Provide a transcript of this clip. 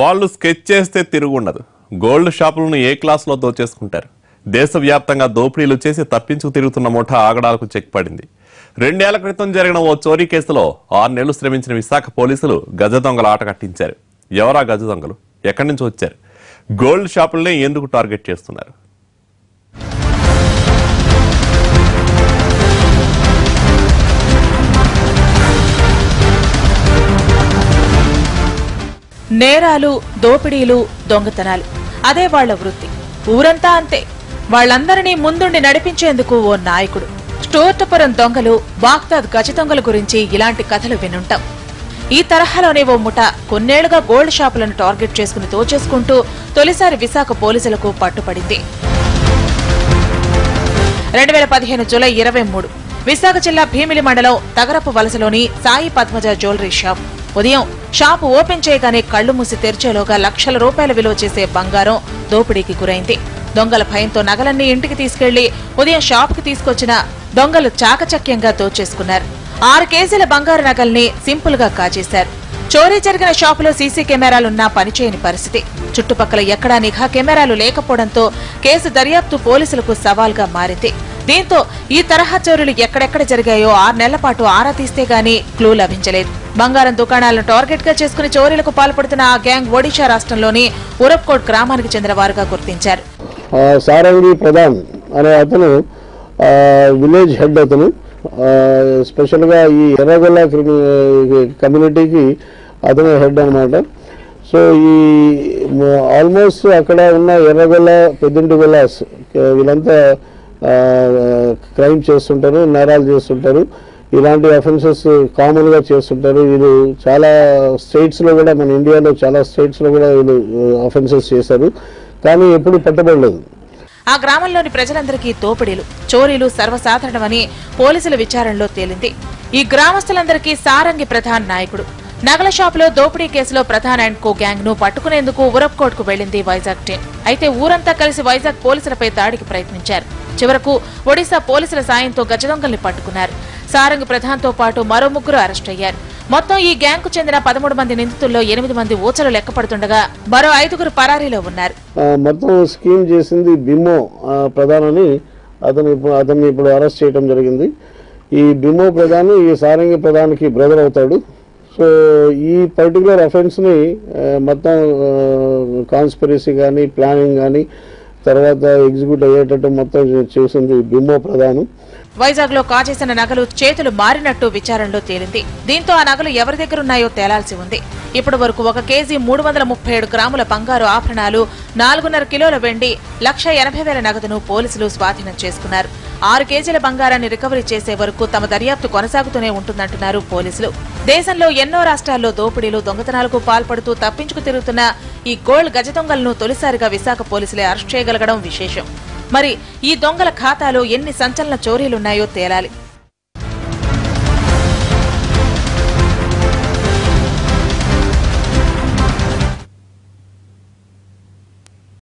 వాళ్ళు స్కెచ్ చేస్తే తిరుగుండదు. గోల్డ్ షాపులను ఏ క్లాసులో దోచేసుకుంటారు. దేశవ్యాప్తంగా దోపిడీలు చేసి తప్పించుకు తిరుగుతున్న ముఠా ఆగడాలకు చెక్ పడింది. 2 ఏళ్ల క్రితం జరిగిన ఓ చోరీ కేసులో 6 నెలలు శ్రమించిన విశాఖ పోలీసులు గజ దొంగల ఆట కట్టించారు. ఎవరా గజ దొంగలు, ఎక్కడి నుంచి వచ్చారు, గోల్డ్ షాపులనే ఎందుకు టార్గెట్ చేస్తున్నారు? నేరాలు, దోపిడీలు, దొంగతనాలు అదే వాళ్ల వృత్తి. ఊరంతా అంతే. వాళ్లందరినీ ముందుండి నడిపించేందుకు ఓ నాయకుడు. స్టోర్టపురం దొంగలు, బాగ్దాద్ గజ దొంగల గురించి ఇలాంటి కథలు వినుంటాం. ఈ తరహాలోనే ఓ ముఠ కొన్నేళ్లుగా గోల్డ్ షాపులను టార్గెట్ చేసుకుని దోచేసుకుంటూ తొలిసారి విశాఖ పోలీసులకు పట్టుపడింది. 2015 జూలై 23 విశాఖ జిల్లా భీమిలి మండలం తగరపు వలసలోని సాయి పద్మజ జ్యువెలరీ షాప్. ఉదయం షాపు ఓపెన్ చేయగానే కళ్లు మూసి తెరిచేలోగా లక్షల రూపాయల విలువ చేసే బంగారం దోపిడీకి గురైంది. దొంగల భయంతో నగలన్నీ ఇంటికి తీసుకెళ్లి ఉదయం షాపుకి తీసుకొచ్చిన దొంగలు చాకచక్యంగా దోచేసుకున్నారు. 6 కేజీల బంగారు నగల్ని సింపుల్ గా కాజేశారు. చోరీ జరిగిన షాపులో సీసీ కెమెరాలున్నా పనిచేయని పరిస్థితి. చుట్టుపక్కల ఎక్కడా నిఘా కెమెరాలు లేకపోవడంతో కేసు దర్యాప్తు పోలీసులకు సవాల్గా మారింది. దీంతో ఈ తరహా చోరీలు ఎక్కడెక్కడ జరిగాయో 6 నెలల పాటు ఆరా తీస్తే గానీ క్లూ లభించలేదు. బంగారం దుకాణాలను టార్గెట్ గా చేసుకుని చోరీలకు పాల్పడుతున్న ఆ గ్యాంగ్ ఒడిషా రాష్ట్రంలోని ఉరప్కోట్ గ్రామానికి చెందిన వారుగా గుర్తించారు. సారంగి ప్రధాన్ అనే అతను విలేజ్ హెడ్. అతను స్పెషల్ గా ఈ ఎర్రగొల్ల కమ్యూనిటీకి అతను హెడ్ అనమాట. సో ఈ ఆల్మోస్ట్ అక్కడ ఉన్న ఎర్రగొల్ల, పెద్దింటి గొల్లాస్ వీళ్ళంతా క్రైమ్ చేస్తుంటారు, నేరాలు చేస్తుంటారు. ఇలాంటి అఫెన్సెస్ కామన్ గా చేస్తుంటారు. వీళ్ళు చాలా స్టేట్స్ లో కూడా, మన ఇండియాలో చాలా స్టేట్స్ లో కూడా వీళ్ళు అఫెన్సెస్ చేశారు, కానీ ఎప్పుడు పట్టబడలేదు. ఆ గ్రామంలోని ప్రజలందరికీ దోపిడీలు, చోరీలు సర్వసాధారణమని పోలీసుల విచారణలో తేలింది. ఈ గ్రామస్తులందరికీ సారంగి ప్రధాన్ నాయకుడు. నగల షాపులో దోపిడీ కేసులో ప్రధాన్ అండ్ కో గ్యాంగ్ ను పట్టుకునేందుకు ఉరప్కోట్ కు వెళ్లింది వైజాగ్ టీం. అయితే ఊరంతా కలిసి వైజాగ్ పోలీసులపై దాడికి ప్రయత్నించారు. చివరకు ఒడిశా పోలీసుల సాయంతో గజదొంగల్ని పట్టుకున్నారు. సారంగి ప్రధాన్ తో పాటు మరో 3 అరెస్ట్ అయ్యారు. మొత్తం ఈ గ్యాంగ్ కు చెందిన 13 మంది నిందితుల్లో 8 మంది ఊచలు లెక్కపడుతుండగా మరో 5 పరారీలో ఉన్నారు. మొత్తం స్కీమ్ చేసింది బిమో ప్రధాన్ అని అతన్ని ఇప్పుడు అరెస్ట్ చేయడం జరిగింది. ఈ బిమో ప్రధాన్ ఈ సారంగి ప్రధాన్కి బ్రదర్ అవుతాడు. సో ఈ పర్టికులర్ అఫెన్స్ ని మొత్తం కాన్స్పిరసీ కానీ, ప్లానింగ్ కానీ, తర్వాత ఎగ్జిక్యూట్ అయ్యేటట్టు మొత్తం చేసింది బిమో ప్రధాన్. వైజాగ్ లో కాజేసిన నగలు చేతులు మారినట్టు విచారణలో తేలింది. దీంతో ఆ నగలు ఎవరి దగ్గరున్నాయో తేలాల్సి ఉంది. ఇప్పటి వరకు 1 కేజీ 337 గ్రాముల బంగారు ఆభరణాలు, 4.5 కిలోల వెండి, 1,80,000 నగదును పోలీసులు స్వాధీనం చేసుకున్నారు. 6 కేజీల బంగారాన్ని రికవరీ చేసే వరకు తమ దర్యాప్తు కొనసాగుతూనే ఉంటుందంటున్నారు పోలీసులు. దేశంలో ఎన్నో రాష్ట్రాల్లో దోపిడీలు, దొంగతనాలకు పాల్పడుతూ తప్పించుకు తిరుగుతున్న ఈ గోల్డ్ గజ దొంగలను తొలిసారిగా విశాఖ పోలీసులే అరెస్ట్ చేయగలగడం విశేషం. మరి ఈ దొంగల ఖాతాలో ఎన్ని సంచలన చోరీలున్నాయో తేలాలి.